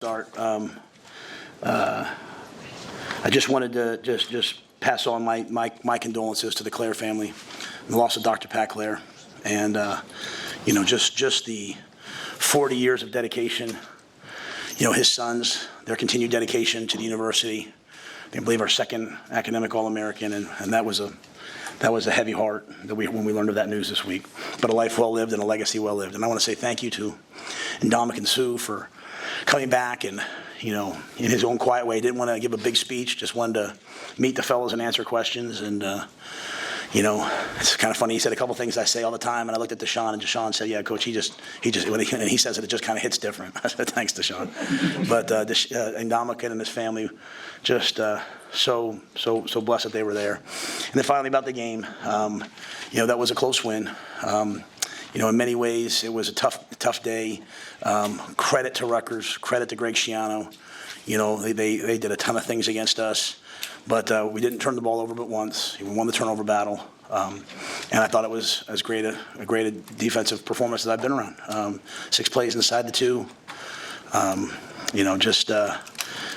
Start. I just wanted to just pass on my condolences to the Clare family, the loss of Dr. Pat Clare, and just the 40 years of dedication. His sons, their continued dedication to the university. I believe our second academic All-American, and that was a heavy heart when we learned of that news this week. But a life well lived and a legacy well lived. And I want to say thank you to Dominic and Sue for coming back and, in his own quiet way, didn't want to give a big speech, just wanted to meet the fellows and answer questions. And, it's kind of funny. He said a couple things I say all the time, and I looked at Deshaun, and Deshaun said, "Yeah, Coach, and he says it just kind of hits different." I said, "Thanks, Deshaun." But and Dominic and his family, just so blessed that they were there. And then finally about the game, that was a close win. In many ways, it was a tough day. Credit to Rutgers, credit to Greg Schiano. They did a ton of things against us, but we didn't turn the ball over but once. We won the turnover battle, and I thought it was as great a defensive performance as I've been around. 6 plays inside the 2.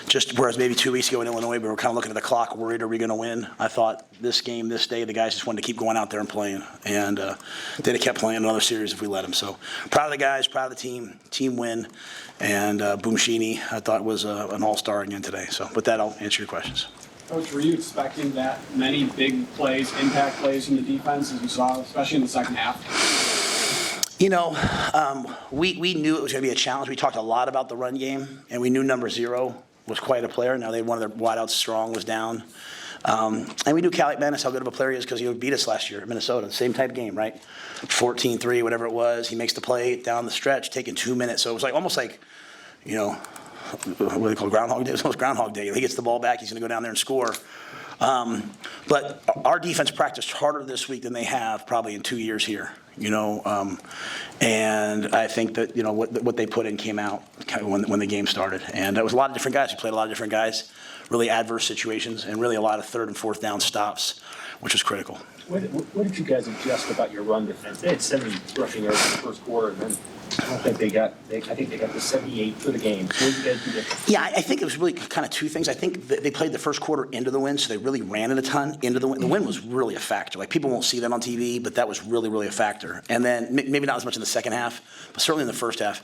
Just whereas maybe 2 weeks ago in Illinois, we were kind of looking at the clock, worried, are we going to win? I thought this game, this day, the guys just wanted to keep going out there and playing. And they'd have kept playing another series if we let them. So proud of the guys, proud of the team win. And Boomshini, I thought, was an all-star again today. So with that, I'll answer your questions. Coach, were you expecting that many big plays, impact plays from the defense as you saw, especially in the second half? We knew it was going to be a challenge. We talked a lot about the run game, and we knew number 0 was quite a player. Now one of their wideouts, Strong, was down. And we knew Cali McManus, how good of a player he is, because he beat us last year at Minnesota. The same type of game, right? 14-3, whatever it was. He makes the play down the stretch, taking 2 minutes. So it was almost like, what do they call Groundhog Day? It was almost Groundhog Day. He gets the ball back, he's going to go down there and score. But our defense practiced harder this week than they have probably in 2 years here. And I think that what they put in came out when the game started, and it was a lot of different guys. We played a lot of different guys, really adverse situations, and really a lot of 3rd and 4th down stops, which was critical. What did you guys adjust about your run defense? They had 70 rushing yards in the first quarter, and then I think they got the 78 for the game. So what did you guys do different? Yeah, I think it was really kind of 2 things. I think they played the first quarter into the wind, so they really ran it a ton into the wind. The wind was really a factor. People won't see that on TV, but that was really, really a factor. And then maybe not as much in the second half, but certainly in the first half.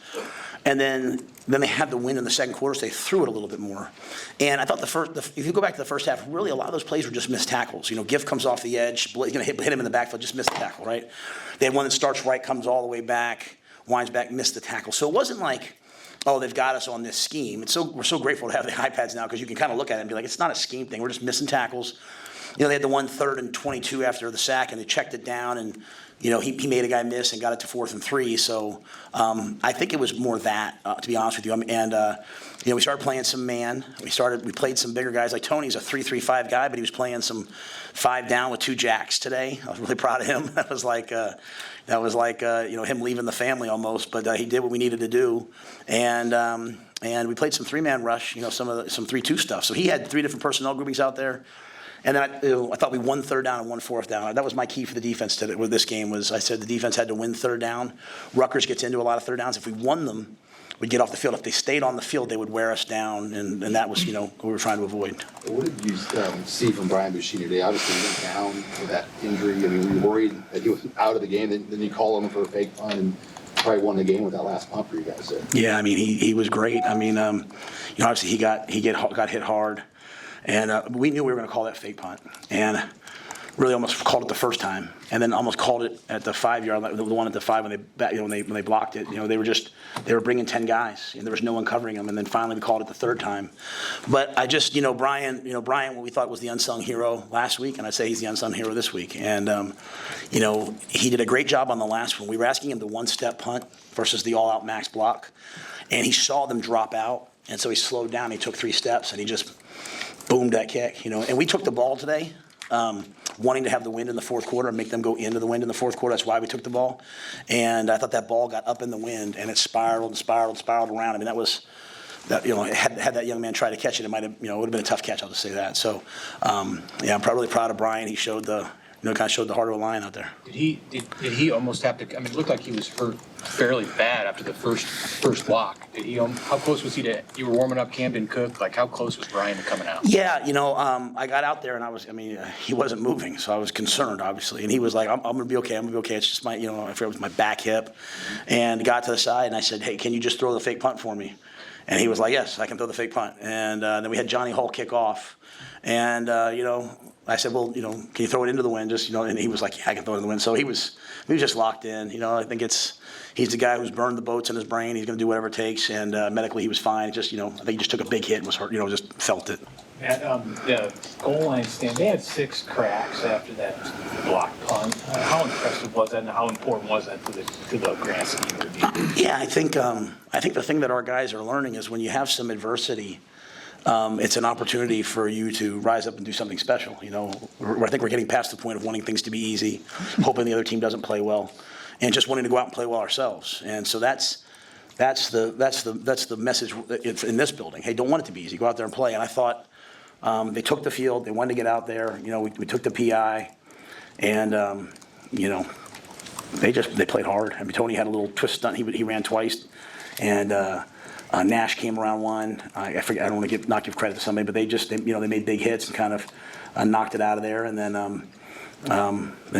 And then they had the wind in the second quarter, so they threw it a little bit more. And I thought if you go back to the first half, really a lot of those plays were just missed tackles. Gift comes off the edge, hit him in the backfield, just missed the tackle, right? They had one that starts right, comes all the way back, winds back, missed the tackle. So it wasn't like, oh, they've got us on this scheme. We're so grateful to have the iPads now, because you can kind of look at it and be like, it's not a scheme thing. We're just missing tackles. They had the 1 3rd and 22 after the sack, and they checked it down, and he made a guy miss and got it to 4th and 3. So I think it was more that, to be honest with you. And we started playing some man. We played some bigger guys. Like Tony's a 3-3-5 guy, but he was playing some 5 down with 2 jacks today. I was really proud of him. That was like him leaving the family almost. But he did what we needed to do, and we played some 3-man rush. Some 3-2 stuff. So he had 3 different personnel groupings out there. And then I thought we won 3rd down and won 4th down. That was my key for the defense today. With this game was I said the defense had to win 3rd down. Rutgers gets into a lot of 3rd downs. If we won them, we'd get off the field. If they stayed on the field, they would wear us down, and that was what we were trying to avoid. What did you see from Brian Maurer today? Obviously, he went down with that injury. Were you worried that he was out of the game? Then you call him for a fake punt and probably won the game with that last punt for you guys there. Yeah, he was great. Obviously he got hit hard. And we knew we were going to call that fake punt, and really almost called it the first time, and then almost called it at the 5-yard, the one at the 5 when they blocked it. They were bringing 10 guys, and there was no one covering them. And then finally we called it the 3rd time. But I just Brian, what we thought was the unsung hero last week, and I'd say he's the unsung hero this week. And he did a great job on the last one. We were asking him the 1-step punt versus the all-out max block, and he saw them drop out, and so he slowed down. He took 3 steps, and he just boomed that kick, And we took the ball today, wanting to have the wind in the 4th quarter and make them go into the wind in the 4th quarter. That's why we took the ball. And I thought that ball got up in the wind, and it spiraled and spiraled and spiraled around. Had that young man tried to catch it, it might have, it would have been a tough catch. I'll just say that. So, I'm really proud of Brian. He showed the kind of showed the heart of a lion out there. Did he almost have to? I mean, it looked like he was hurt fairly bad after the first block. Did he? How close was he to? You were warming up Camden Cook. Like, how close was Brian to coming out? Yeah, I got out there and he wasn't moving, so I was concerned, obviously. And he was like, I'm going to be okay. I'm going to be okay. It's just I forget it was my back hip. And got to the side and I said, hey, can you just throw the fake punt for me? And he was like, yes, I can throw the fake punt. And then we had Johnny Hall kick off. And, I said, well, can you throw it into the wind? Just, and he was like, yeah, I can throw it in the wind. So he was just locked in. I think he's the guy who's burned the boats in his brain. He's going to do whatever it takes. And medically he was fine. Just, I think he just took a big hit and was hurt, just felt it. At the goal line stand, they had 6 cracks after that block punt. How impressive was that, and how important was that to the grand scheme of the game? Yeah, I think the thing that our guys are learning is when you have some adversity, it's an opportunity for you to rise up and do something special. I think we're getting past the point of wanting things to be easy, hoping the other team doesn't play well, and just wanting to go out and play well ourselves. And so that's the message in this building. Hey, don't want it to be easy. Go out there and play. And I thought they took the field. They wanted to get out there. We took the PI, and they played hard. I mean, Tony had a little twist stunt. He ran twice, and Nash came around one. I forget. I don't want to not give credit to somebody, but they made big hits and kind of knocked it out of there, and then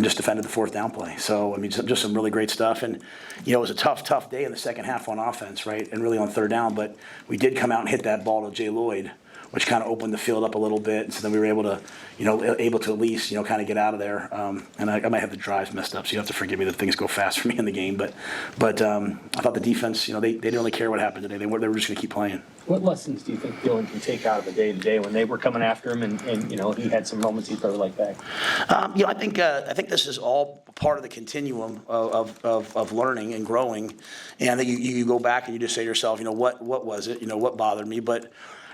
just defended the fourth down play. So just some really great stuff. And it was a tough day in the second half on offense, right, and really on third down. But we did come out and hit that ball to Jay Lloyd, which kind of opened the field up a little bit. And so then we were able to at least, kind of get out of there. And I might have the drives messed up, so you have to forgive me that things go fast for me in the game. But I thought the defense, they didn't really care what happened today. They were just going to keep playing. What lessons do you think Dylan can take out of the day-to-day when they were coming after him and he had some moments he probably like back? I think this is all part of the continuum of learning and growing. And then you go back and you just say to yourself, what was it? What bothered me? But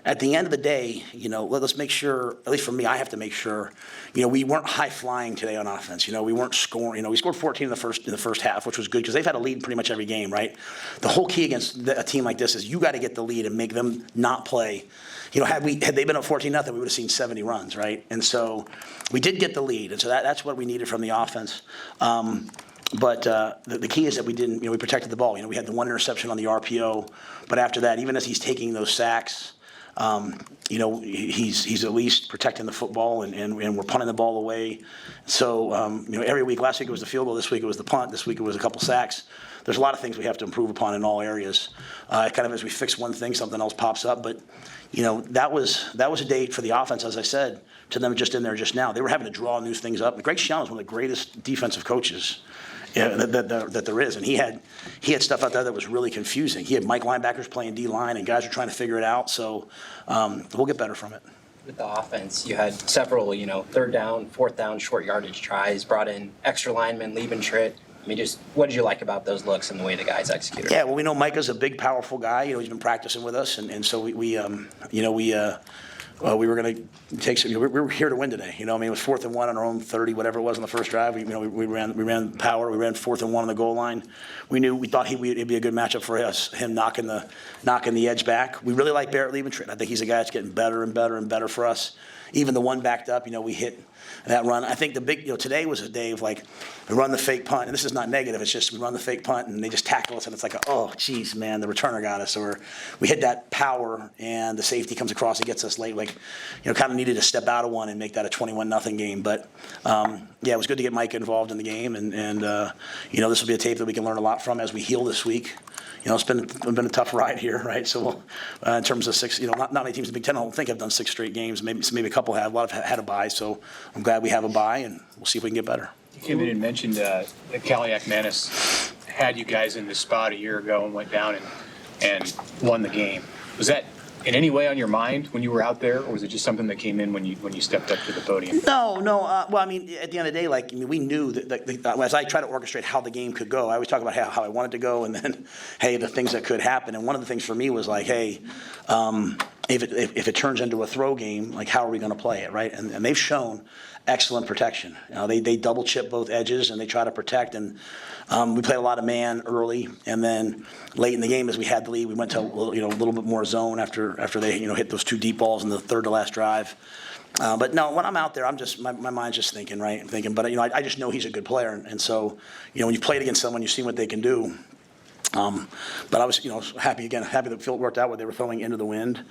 at the end of the day, let's make sure, at least for me, I have to make sure, we weren't high flying today on offense. We weren't scoring. We scored 14 in the first half, which was good because they've had a lead in pretty much every game, right? The whole key against a team like this is you got to get the lead and make them not play. Had they been up 14-0, we would have seen 70 runs, right? And so we did get the lead, and so that's what we needed from the offense. But the key is that we didn't, we protected the ball. We had the one interception on the RPO, but after that, even as he's taking those sacks, he's at least protecting the football and we're punting the ball away. So, every week, last week it was the field goal, this week it was the punt, this week it was a couple sacks. There's a lot of things we have to improve upon in all areas. Kind of as we fix one thing, something else pops up. But, that was a day for the offense, as I said, to them just in there just now. They were having to draw new things up. Greg Schiano is one of the greatest defensive coaches that there is, and he had stuff out there that was really confusing. He had Mike linebackers playing D-line, and guys were trying to figure it out. So we'll get better from it. With the offense, you had several, third down, fourth down, short yardage tries, brought in extra linemen, Liebentritt. Just what did you like about those looks and the way the guys executed? Yeah, well, we know Micah's a big, powerful guy. He's been practicing with us, and so we were going to take some. We were here to win today. It was 4th and 1 on our own 30, whatever it was on the first drive. We ran power. We ran 4th and 1 on the goal line. We thought it'd be a good matchup for us. Him knocking the edge back. We really like Barrett Liebentritt. I think he's a guy that's getting better and better and better for us. Even the one backed up, we hit that run. I think the big, today was a day of we run the fake punt, and this is not negative. It's just we run the fake punt, and they just tackle us, and it's like, oh, geez, man, the returner got us. Or we hit that power, and the safety comes across and gets us late. Kind of needed to step out of one and make that a 21-0 game. But it was good to get Mike involved in the game, and this will be a tape that we can learn a lot from as we heal this week. It's been a tough ride here, right? So, in terms of 6, not many teams in the Big Ten, I don't think have done 6 straight games. Maybe a couple have. A lot have had a bye. So, I'm glad we have a bye, and we'll see if we can get better. You came in and mentioned that Kaliak Manis had you guys in this spot a year ago and went down and won the game. Was that in any way on your mind when you were out there, or was it just something that came in when you stepped up to the podium? No. Well, at the end of the day, we knew that as I try to orchestrate how the game could go, I always talk about how I want it to go, and then, hey, the things that could happen. And one of the things for me was hey, if it turns into a throw game, how are we going to play it, right? And they've shown excellent protection. They double chip both edges and they try to protect. And we played a lot of man early, and then late in the game, as we had the lead, we went to a little bit more zone after they hit those 2 deep balls in the third to last drive. But no, when I'm out there, I'm just my mind's just thinking, right? I'm thinking, but I just know he's a good player, and so when you played against someone, you see what they can do. But I was, happy that the field worked out where they were throwing into the wind,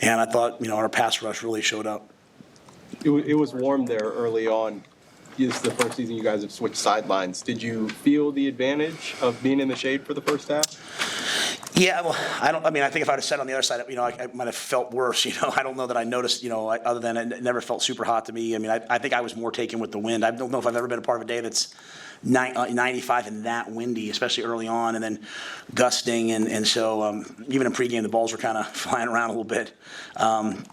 and I thought, our pass rush really showed up. It was warm there early on. This is the first season you guys have switched sidelines. Did you feel the advantage of being in the shade for the first half? Yeah, well, I think if I'd have sat on the other side, I might have felt worse. I don't know that I noticed. Other than it never felt super hot to me. I think I was more taken with the wind. I don't know if I've ever been a part of a day that's 95 and that windy, especially early on, and then gusting, and so even in pregame, the balls were kind of flying around a little bit.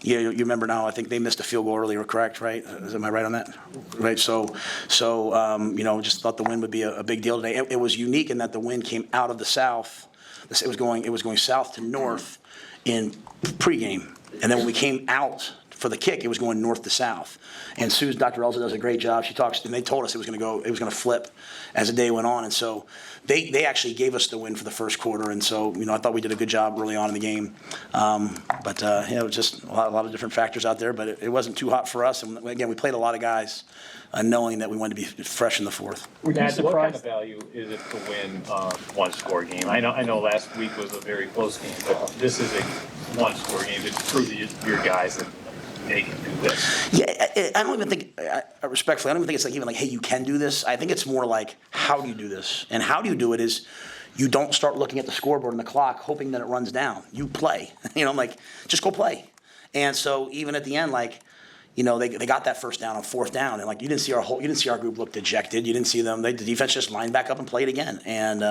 You remember now? I think they missed a field goal earlier, correct? Right? Am I right on that? Right. So just thought the wind would be a big deal today. It was unique in that the wind came out of the south. It was going south to north in pregame, and then when we came out for the kick, it was going north to south. And Dr. Elza does a great job. She talks, and they told us it was going to flip as the day went on. And so they actually gave us the win for the first quarter. And so, I thought we did a good job early on in the game. But it was just a lot of different factors out there. But it wasn't too hot for us. And again, we played a lot of guys knowing that we wanted to be fresh in the the What kind of value is it to win one-score game? I know last week was a very close game, but this is a one-score game to prove to your guys that they can do this. Yeah, I don't even think, respectfully, I don't even think it's even like, hey, you can do this. I think it's more like, how do you do this? And how do you do it is you don't start looking at the scoreboard and the clock hoping that it runs down. You play. Just go play. And so even at the end, they got that first down on fourth down, and you didn't see our group look dejected. You didn't see them. The defense just lined back up and played again. And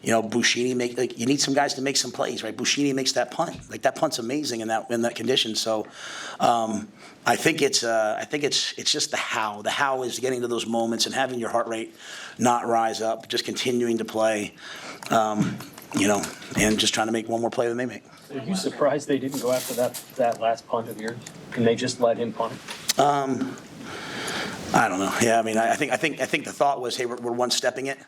Buschini you need some guys to make some plays, right? Buschini makes that punt. That punt's amazing in that condition. So I think it's just the how. The how is getting to those moments and having your heart rate not rise up, just continuing to play, and just trying to make one more play than they make. Are you surprised they didn't go after that last punt of yours? Can they just let him punt? I don't know. Yeah, I think the thought was, hey, we're one-stepping it.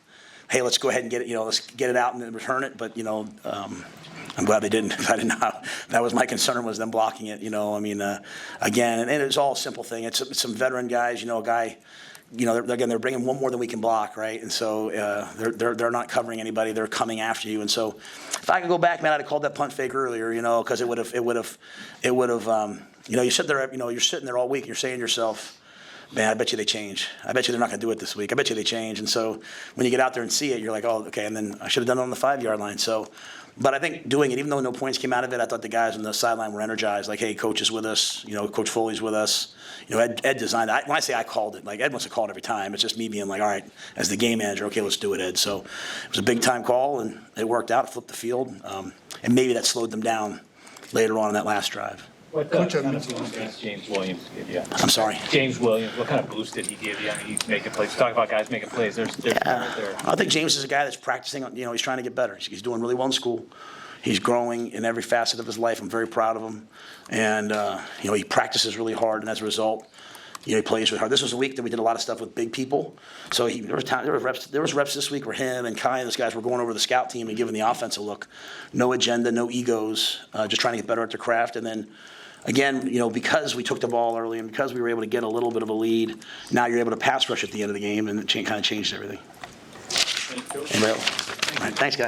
Hey, let's go ahead and get it. Let's get it out and then return it. But I'm glad they didn't. I didn't know. That was my concern, was them blocking it. Again, and it's all a simple thing. It's some veteran guys. A guy. They're bringing one more than we can block, right? And so they're not covering anybody. They're coming after you. And so if I could go back, man, I'd have called that punt fake earlier, because it would have. You sit there, you're sitting there all week. And you're saying to yourself, man, I bet you they change. I bet you they're not going to do it this week. I bet you they change. And so when you get out there and see it, you're like, oh, okay. And then I should have done it on the 5-yard line. So. But I think doing it, even though no points came out of it, I thought the guys on the sideline were energized. Like, hey, coach is with us. Coach Foley's with us. Ed designed it. When I say I called it, Ed wants to call it every time. It's just me being like, all right, as the game manager, okay, let's do it, Ed. So it was a big-time call, and it worked out. It flipped the field. And maybe that slowed them down later on in that last drive. What kind of boost did James Williams give you? I'm sorry? James Williams, what kind of boost did he give you? He's making plays. Talk about guys making plays. There's right there. I think James is a guy that's practicing. He's trying to get better. He's doing really well in school. He's growing in every facet of his life. I'm very proud of him. And, he practices really hard, and as a result, he plays really hard. This was a week that we did a lot of stuff with big people. So there was reps this week where him and Kai and those guys were going over the scout team and giving the offense a look. No agenda, no egos, just trying to get better at their craft. And then, again, because we took the ball early and because we were able to get a little bit of a lead, now you're able to pass rush at the end of the game, and it kind of changed everything. Anybody else? All right, thanks, guys.